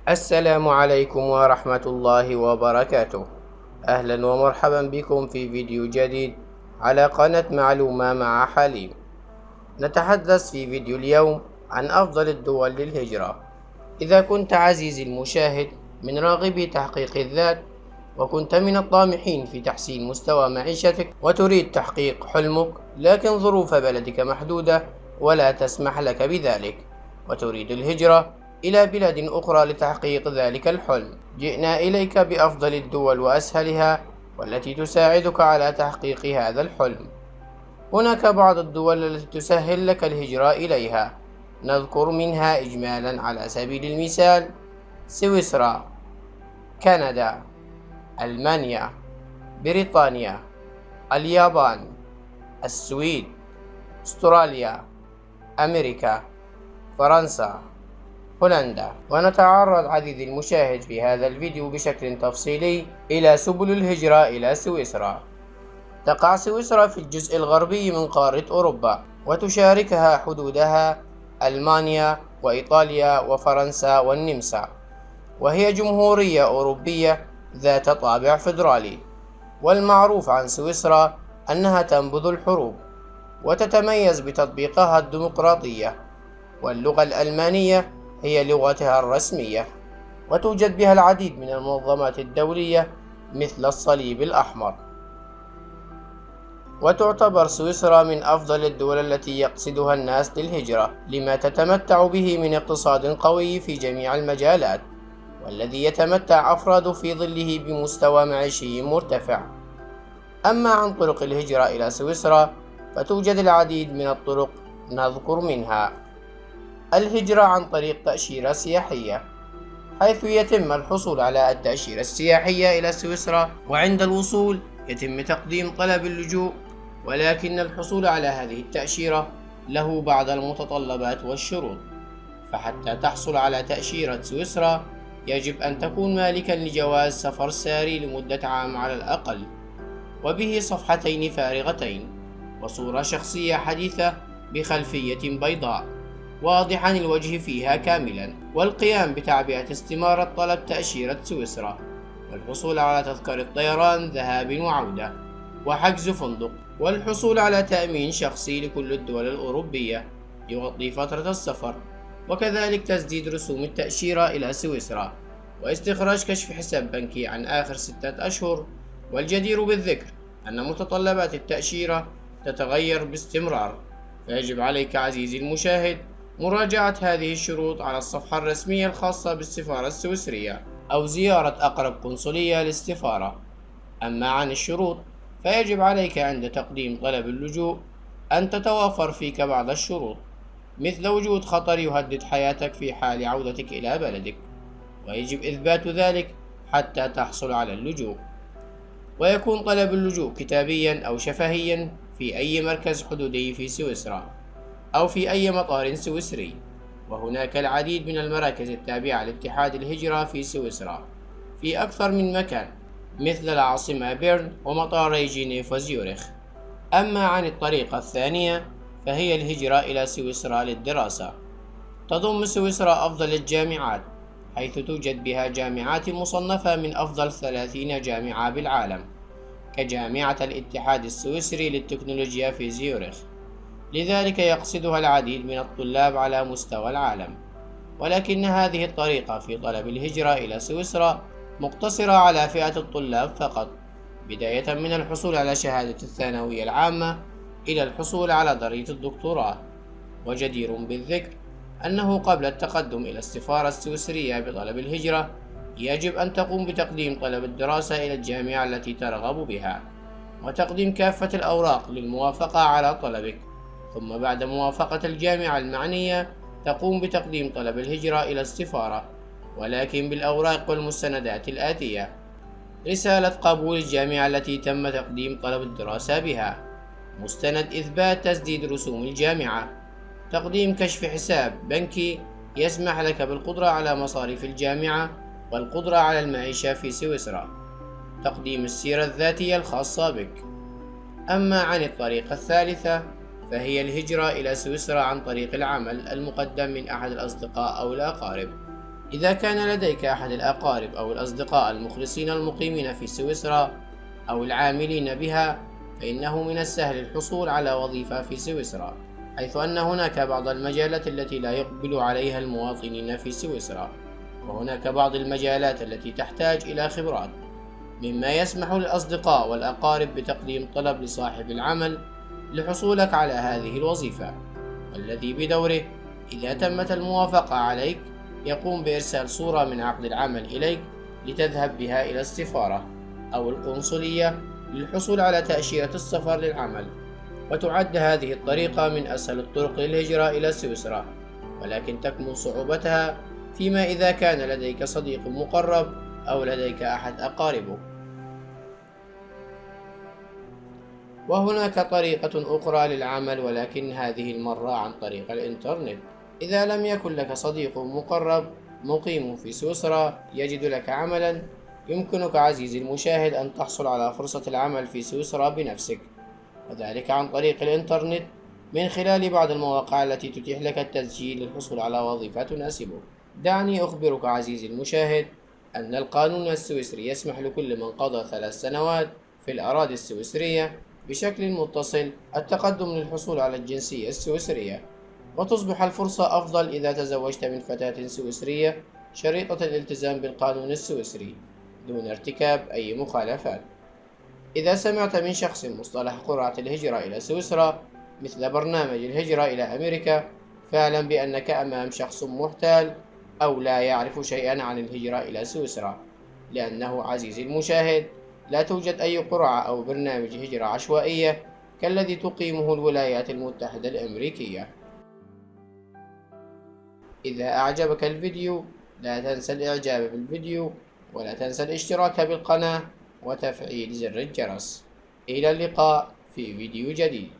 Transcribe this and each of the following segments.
السلام عليكم ورحمة الله وبركاته. أهلا ومرحبا بكم في فيديو جديد على قناة معلومة مع حليم. نتحدث في فيديو اليوم عن أفضل الدول للهجرة. إذا كنت عزيزي المشاهد من راغبي تحقيق الذات، وكنت من الطامحين في تحسين مستوى معيشتك وتريد تحقيق حلمك، لكن ظروف بلدك محدودة ولا تسمح لك بذلك، وتريد الهجرة إلى بلاد أخرى لتحقيق ذلك الحلم، جئنا إليك بأفضل الدول وأسهلها والتي تساعدك على تحقيق هذا الحلم. هناك بعض الدول التي تسهل لك الهجرة إليها، نذكر منها إجمالا على سبيل المثال: سويسرا، كندا، ألمانيا، بريطانيا، اليابان، السويد، أستراليا، أمريكا، فرنسا، هولندا. ونتعرض عزيزي المشاهد في هذا الفيديو بشكل تفصيلي إلى سبل الهجرة إلى سويسرا. تقع سويسرا في الجزء الغربي من قارة أوروبا، وتشاركها حدودها ألمانيا وإيطاليا وفرنسا والنمسا، وهي جمهورية أوروبية ذات طابع فيدرالي. والمعروف عن سويسرا أنها تنبذ الحروب، وتتميز بتطبيقها الديمقراطية، واللغة الألمانية هي لغتها الرسمية، وتوجد بها العديد من المنظمات الدولية مثل الصليب الأحمر. وتعتبر سويسرا من أفضل الدول التي يقصدها الناس للهجرة، لما تتمتع به من اقتصاد قوي في جميع المجالات، والذي يتمتع أفراد في ظله بمستوى معيشي مرتفع. أما عن طرق الهجرة إلى سويسرا فتوجد العديد من الطرق، نذكر منها: الهجرة عن طريق تأشيرة سياحية، حيث يتم الحصول على التأشيرة السياحية إلى سويسرا، وعند الوصول يتم تقديم طلب اللجوء، ولكن الحصول على هذه التأشيرة له بعض المتطلبات والشروط. فحتى تحصل على تأشيرة سويسرا يجب أن تكون مالكا لجواز سفر ساري لمدة عام على الأقل، وبه صفحتين فارغتين، وصورة شخصية حديثة بخلفية بيضاء واضحا الوجه فيها كاملا، والقيام بتعبئة استمارة طلب تأشيرة سويسرا، والحصول على تذكرة طيران ذهاب وعودة، وحجز فندق، والحصول على تأمين شخصي لكل الدول الأوروبية يغطي فترة السفر، وكذلك تسديد رسوم التأشيرة إلى سويسرا، واستخراج كشف حساب بنكي عن آخر 6 أشهر. والجدير بالذكر أن متطلبات التأشيرة تتغير باستمرار، فيجب عليك عزيزي المشاهد مراجعة هذه الشروط على الصفحة الرسمية الخاصة بالسفارة السويسرية، أو زيارة أقرب قنصلية للسفارة. أما عن الشروط فيجب عليك عند تقديم طلب اللجوء أن تتوافر فيك بعض الشروط، مثل وجود خطر يهدد حياتك في حال عودتك إلى بلدك، ويجب إثبات ذلك حتى تحصل على اللجوء. ويكون طلب اللجوء كتابيا أو شفهيا في أي مركز حدودي في سويسرا، أو في أي مطار سويسري. وهناك العديد من المراكز التابعة لاتحاد الهجرة في سويسرا في أكثر من مكان، مثل العاصمة بيرن ومطاري جنيف وزيورخ. أما عن الطريقة الثانية فهي الهجرة إلى سويسرا للدراسة. تضم سويسرا أفضل الجامعات، حيث توجد بها جامعات مصنفة من أفضل 30 جامعة بالعالم، كجامعة الاتحاد السويسري للتكنولوجيا في زيورخ. لذلك يقصدها العديد من الطلاب على مستوى العالم. ولكن هذه الطريقة في طلب الهجرة إلى سويسرا مقتصرة على فئة الطلاب فقط، بداية من الحصول على شهادة الثانوية العامة إلى الحصول على درجة الدكتوراه. وجدير بالذكر أنه قبل التقدم إلى السفارة السويسرية بطلب الهجرة يجب أن تقوم بتقديم طلب الدراسة إلى الجامعة التي ترغب بها، وتقديم كافة الأوراق للموافقة على طلبك. ثم بعد موافقة الجامعة المعنية تقوم بتقديم طلب الهجرة إلى السفارة، ولكن بالأوراق والمستندات الآتية: رسالة قبول الجامعة التي تم تقديم طلب الدراسة بها، مستند إثبات تسديد رسوم الجامعة، تقديم كشف حساب بنكي يسمح لك بالقدرة على مصاريف الجامعة والقدرة على المعيشة في سويسرا، تقديم السيرة الذاتية الخاصة بك. أما عن الطريقة الثالثة فهي الهجرة إلى سويسرا عن طريق العمل المقدم من أحد الأصدقاء أو الأقارب. إذا كان لديك أحد الأقارب أو الأصدقاء المخلصين المقيمين في سويسرا أو العاملين بها، فإنه من السهل الحصول على وظيفة في سويسرا، حيث أن هناك بعض المجالات التي لا يقبل عليها المواطنين في سويسرا، وهناك بعض المجالات التي تحتاج إلى خبرات، مما يسمح للأصدقاء والأقارب بتقديم طلب لصاحب العمل لحصولك على هذه الوظيفة، والذي بدوره إذا تمت الموافقة عليك يقوم بإرسال صورة من عقد العمل إليك لتذهب بها إلى السفارة أو القنصلية للحصول على تأشيرة السفر للعمل. وتعد هذه الطريقة من أسهل الطرق للهجرة إلى سويسرا، ولكن تكمن صعوبتها فيما إذا كان لديك صديق مقرب أو لديك أحد أقاربك. وهناك طريقة أخرى للعمل، ولكن هذه المرة عن طريق الإنترنت. إذا لم يكن لك صديق مقرب مقيم في سويسرا يجد لك عملا، يمكنك عزيزي المشاهد أن تحصل على فرصة العمل في سويسرا بنفسك، وذلك عن طريق الإنترنت من خلال بعض المواقع التي تتيح لك التسجيل للحصول على وظيفة تناسبك. دعني أخبرك عزيزي المشاهد أن القانون السويسري يسمح لكل من قضى 3 سنوات في الأراضي السويسرية بشكل متصل التقدم للحصول على الجنسية السويسرية، وتصبح الفرصة أفضل إذا تزوجت من فتاة سويسرية شريطة الالتزام بالقانون السويسري دون ارتكاب أي مخالفات. إذا سمعت من شخص مصطلح قرعة الهجرة إلى سويسرا مثل برنامج الهجرة إلى أمريكا، فاعلم بأنك أمام شخص محتال أو لا يعرف شيئا عن الهجرة إلى سويسرا، لأنه عزيزي المشاهد لا توجد أي قرعة أو برنامج هجرة عشوائية كالذي تقيمه الولايات المتحدة الأمريكية. إذا أعجبك الفيديو لا تنسى الإعجاب بالفيديو، ولا تنسى الاشتراك بالقناة وتفعيل زر الجرس. إلى اللقاء في فيديو جديد.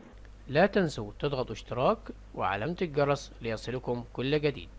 لا تنسوا تضغطوا اشتراك وعلامة الجرس ليصلكم كل جديد.